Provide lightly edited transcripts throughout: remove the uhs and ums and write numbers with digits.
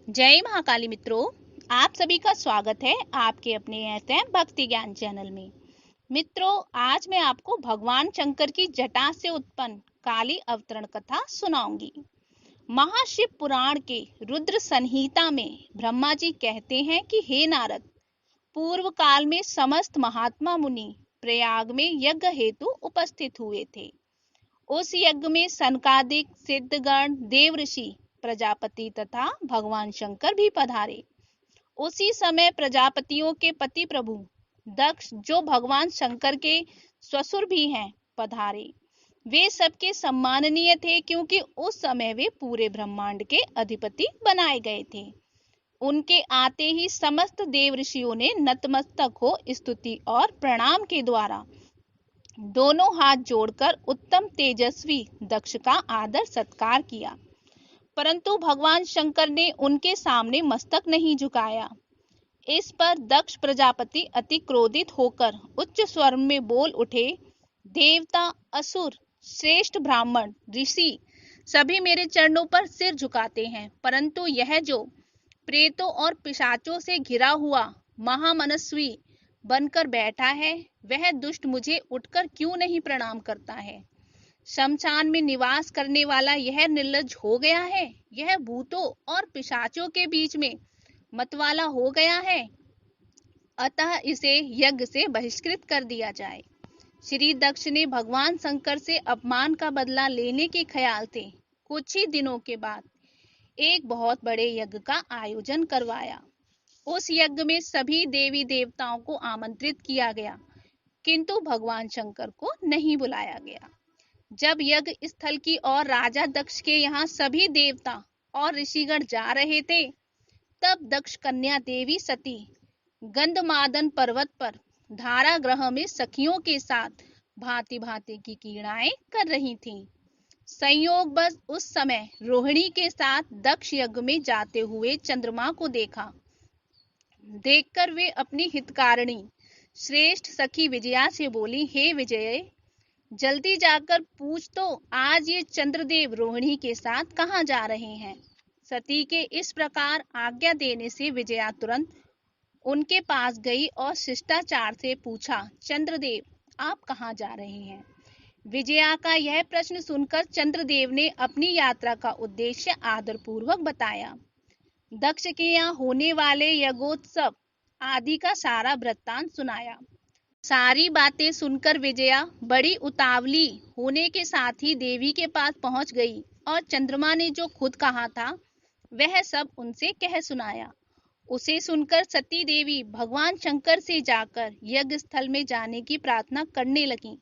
जय महाकाली मित्रों, आप सभी का स्वागत है आपके अपने एफएम भक्ति ज्ञान चैनल में। मित्रों, आज मैं आपको भगवान शंकर की जटा से उत्पन्न काली अवतरण कथा सुनाऊंगी। महाशिव पुराण के रुद्र संहिता में ब्रह्मा जी कहते हैं कि हे नारद, पूर्व काल में समस्त महात्मा मुनि प्रयाग में यज्ञ हेतु उपस्थित हुए थे। उस यज्ञ में सनकादिक सिद्धगण, देवऋषि, प्रजापति तथा भगवान शंकर भी पधारे। उसी समय प्रजापतियों के पति प्रभु दक्ष, जो भगवान शंकर के ससुर भी हैं, पधारे। वे सबके सम्माननीय थे क्योंकि उस समय वे पूरे ब्रह्मांड के अधिपति बनाए गए थे। उनके आते ही समस्त देव ऋषियों ने नतमस्तक हो स्तुति और प्रणाम के द्वारा दोनों हाथ जोड़कर उत्तम तेजस्वी दक्ष का आदर सत्कार किया, परंतु भगवान शंकर ने उनके सामने मस्तक नहीं झुकाया। इस पर दक्ष प्रजापति अति क्रोधित होकर उच्च स्वर में बोल उठे, देवता, असुर, श्रेष्ठ ब्राह्मण, ऋषि सभी मेरे चरणों पर सिर झुकाते हैं, परंतु यह जो प्रेतों और पिशाचों से घिरा हुआ महामनस्वी बनकर बैठा है, वह दुष्ट मुझे उठकर क्यों नहीं प्रणाम करता है। शमशान में निवास करने वाला यह निर्लज्ज हो गया है, यह भूतों और पिशाचों के बीच में मतवाला हो गया है, अतः इसे यज्ञ से बहिष्कृत कर दिया जाए। श्री दक्ष ने भगवान शंकर से अपमान का बदला लेने के ख्याल से कुछ ही दिनों के बाद एक बहुत बड़े यज्ञ का आयोजन करवाया। उस यज्ञ में सभी देवी देवताओं को आमंत्रित किया गया, किंतु भगवान शंकर को नहीं बुलाया गया। जब यज्ञ स्थल की ओर राजा दक्ष के यहाँ सभी देवता और ऋषिगण जा रहे थे, तब दक्ष कन्या देवी सती गंधमादन पर्वत पर धारा ग्रह में सखियों के साथ भांति भांति की क्रीड़ाएं कर रही थीं। संयोग बस उस समय रोहिणी के साथ दक्ष यज्ञ में जाते हुए चंद्रमा को देखा। देखकर वे अपनी हितकारिणी श्रेष्ठ सखी विजया से बोली, हे विजय, जल्दी जाकर पूछ तो, आज ये चंद्रदेव रोहिणी के साथ कहाँ जा रहे हैं। सती के इस प्रकार आज्ञा देने से विजया तुरंत उनके पास गई और शिष्टाचार से पूछा, चंद्रदेव, आप कहाँ जा रहे हैं। विजया का यह प्रश्न सुनकर चंद्रदेव ने अपनी यात्रा का उद्देश्य आदरपूर्वक बताया। दक्ष के यहाँ होने वाले यज्ञोत्सव आदि का सारा वृत्तांत सुनाया। सारी बातें सुनकर विजया बड़ी उतावली होने के साथ ही देवी के पास पहुंच गई और चंद्रमा ने जो खुद कहा था वह सब उनसे कह सुनाया। उसे सुनकर सती देवी भगवान शंकर से जाकर यज्ञ स्थल में जाने की प्रार्थना करने लगी।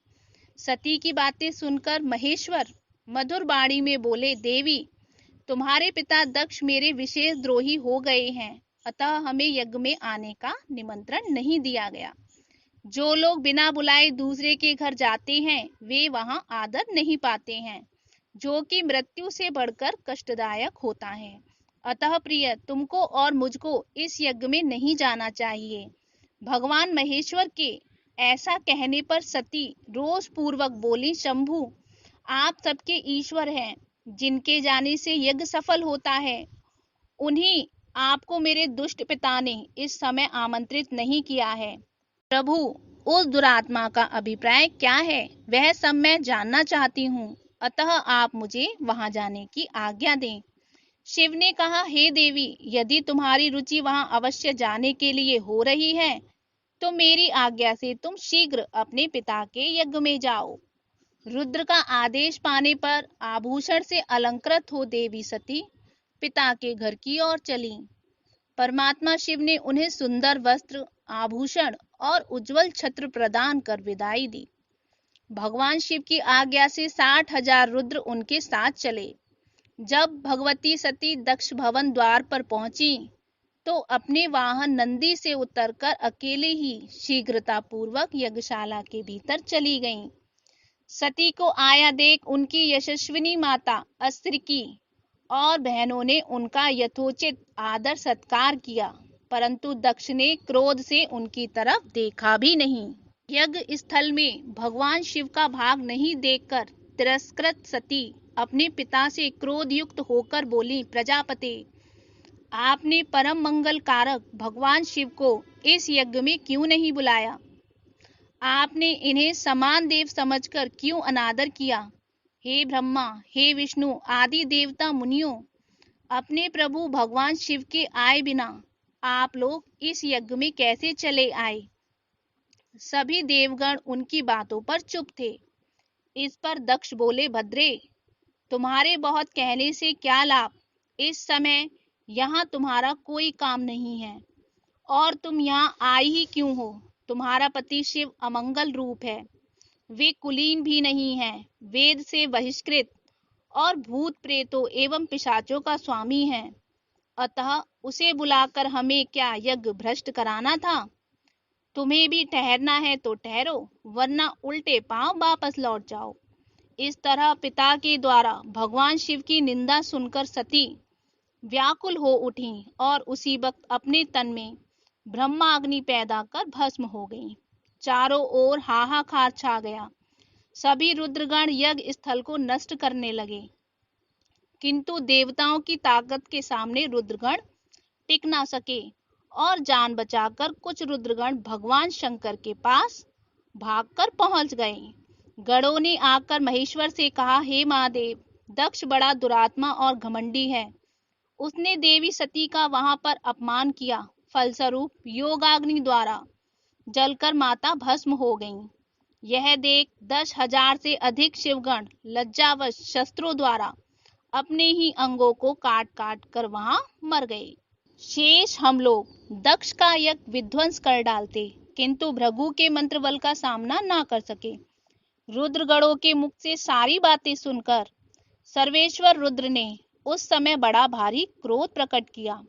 सती की बातें सुनकर महेश्वर मधुर वाणी में बोले, देवी, तुम्हारे पिता दक्ष मेरे विशेष द्रोही हो गए हैं, अतः हमें यज्ञ में आने का निमंत्रण नहीं दिया गया। जो लोग बिना बुलाए दूसरे के घर जाते हैं, वे वहां आदर नहीं पाते हैं, जो कि मृत्यु से बढ़कर कष्टदायक होता है। अतः प्रिय, तुमको और मुझको इस यज्ञ में नहीं जाना चाहिए। भगवान महेश्वर के ऐसा कहने पर सती रोष पूर्वक बोली, शंभु, आप सबके ईश्वर हैं, जिनके जाने से यज्ञ सफल होता है, उन्हीं आपको मेरे दुष्ट पिता ने इस समय आमंत्रित नहीं किया है। प्रभु, उस दुरात्मा का अभिप्राय क्या है, वह सब मैं जानना चाहती हूँ, अतः आप मुझे वहां जाने की आज्ञा दें। शिव ने कहा, हे देवी, यदि तुम्हारी रुचि वहां अवश्य जाने के लिए हो रही है, तो मेरी आज्ञा से तुम शीघ्र अपने पिता के यज्ञ में जाओ। रुद्र का आदेश पाने पर आभूषण से अलंकृत हो देवी सती पिता के घर की ओर चली। परमात्मा शिव ने उन्हें सुंदर वस्त्र, आभूषण और उज्जवल छत्र प्रदान कर विदाई दी। भगवान शिव की आज्ञा से 60,000 रुद्र उनके साथ चले। जब भगवती सती दक्ष भवन द्वार पर पहुंची, तो अपने वाहन नंदी से उतरकर अकेले ही शीघ्रता पूर्वक यज्ञशाला के भीतर चली गईं। सती को आया देख उनकी यशस्विनी माता अस्त्रिकी और बहनों ने उनका यथोचित आदर सत्कार किया, परंतु दक्ष ने क्रोध से उनकी तरफ देखा भी नहीं। यज्ञ स्थल में भगवान शिव का भाग नहीं देखकर तिरस्कृत सती अपने पिता से क्रोध युक्त होकर बोली, प्रजापति, आपने परम मंगल कारक भगवान शिव को इस यज्ञ में क्यों नहीं बुलाया? आपने इन्हें समान देव समझकर क्यों अनादर किया? हे ब्रह्मा, हे विष्णु आदि देवता मुनियों, अपने प्रभु भगवान शिव के आए बिना आप लोग इस यज्ञ में कैसे चले आए? सभी देवगण उनकी बातों पर चुप थे। इस पर दक्ष बोले, भद्रे, तुम्हारे बहुत कहने से क्या लाभ? इस समय यहाँ तुम्हारा कोई काम नहीं है और तुम यहाँ आई ही क्यों हो? तुम्हारा पति शिव अमंगल रूप है, वे कुलीन भी नहीं है, वेद से बहिष्कृत और भूत प्रेतों एवं पिशाचों का स्वामी है। अतः उसे बुलाकर हमें क्या यज्ञ भ्रष्ट कराना था? तुम्हें भी ठहरना है तो ठहरो, वरना उल्टे पांव वापस लौट जाओ। इस तरह पिता के द्वारा भगवान शिव की निंदा सुनकर सती व्याकुल हो उठी और उसी वक्त अपने तन में ब्रह्माग्नि पैदा कर भस्म हो गई। चारों ओर हाहाकार छा गया। सभी रुद्रगण यज्ञ स्थल को नष्ट करने लगे, किंतु देवताओं की ताकत के सामने रुद्रगण टिक ना सके और जान बचाकर कुछ रुद्रगण भगवान शंकर के पास भागकर पहुंच गए। गणों ने आकर महेश्वर से कहा, हे महादेव, दक्ष बड़ा दुरात्मा और घमंडी है। उसने देवी सती का वहां पर अपमान किया। फलस्वरूप योगाग्नि द्वारा जलकर माता भस्म हो गईं। यह देख 10,000 से अधिक शिवगण लज्जावश शस्त्रों द्वारा अपने ही अंगों को काट काट कर वहां मर गए। शेष हम लोग दक्ष का यज्ञ विध्वंस कर डालते, किंतु भृगु के मंत्र बल का सामना ना कर सके। रुद्रगणों के मुख से सारी बातें सुनकर सर्वेश्वर रुद्र ने उस समय बड़ा भारी क्रोध प्रकट किया।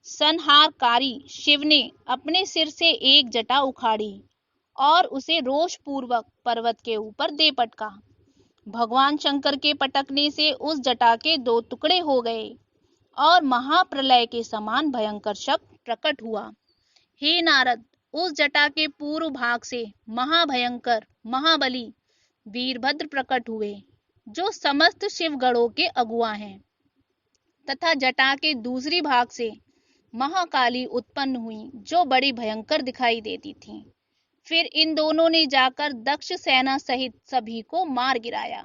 संहारकारी शिव ने अपने सिर से एक जटा उखाड़ी और उसे रोष पूर्वक पर्वत के ऊपर दे पटका। भगवान शंकर के पटकने से उस जटा के 2 टुकड़े हो गए और महाप्रलय के समान भयंकर शब्द प्रकट हुआ। हे नारद, उस जटा के पूर्व भाग से महाभयंकर महाबली वीरभद्र प्रकट हुए, जो समस्त शिवगणों के अगुआ हैं, तथा जटा के दूसरी भाग से महाकाली उत्पन्न हुई, जो बड़ी भयंकर दिखाई देती थी। फिर इन दोनों ने जाकर दक्ष सेना सहित सभी को मार गिराया।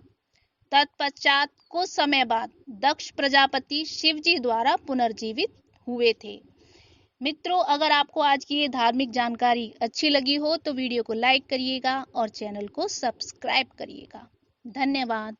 तत्पश्चात कुछ समय बाद दक्ष प्रजापति शिवजी द्वारा पुनर्जीवित हुए थे। मित्रों, अगर आपको आज की ये धार्मिक जानकारी अच्छी लगी हो तो वीडियो को लाइक करिएगा और चैनल को सब्सक्राइब करिएगा। धन्यवाद।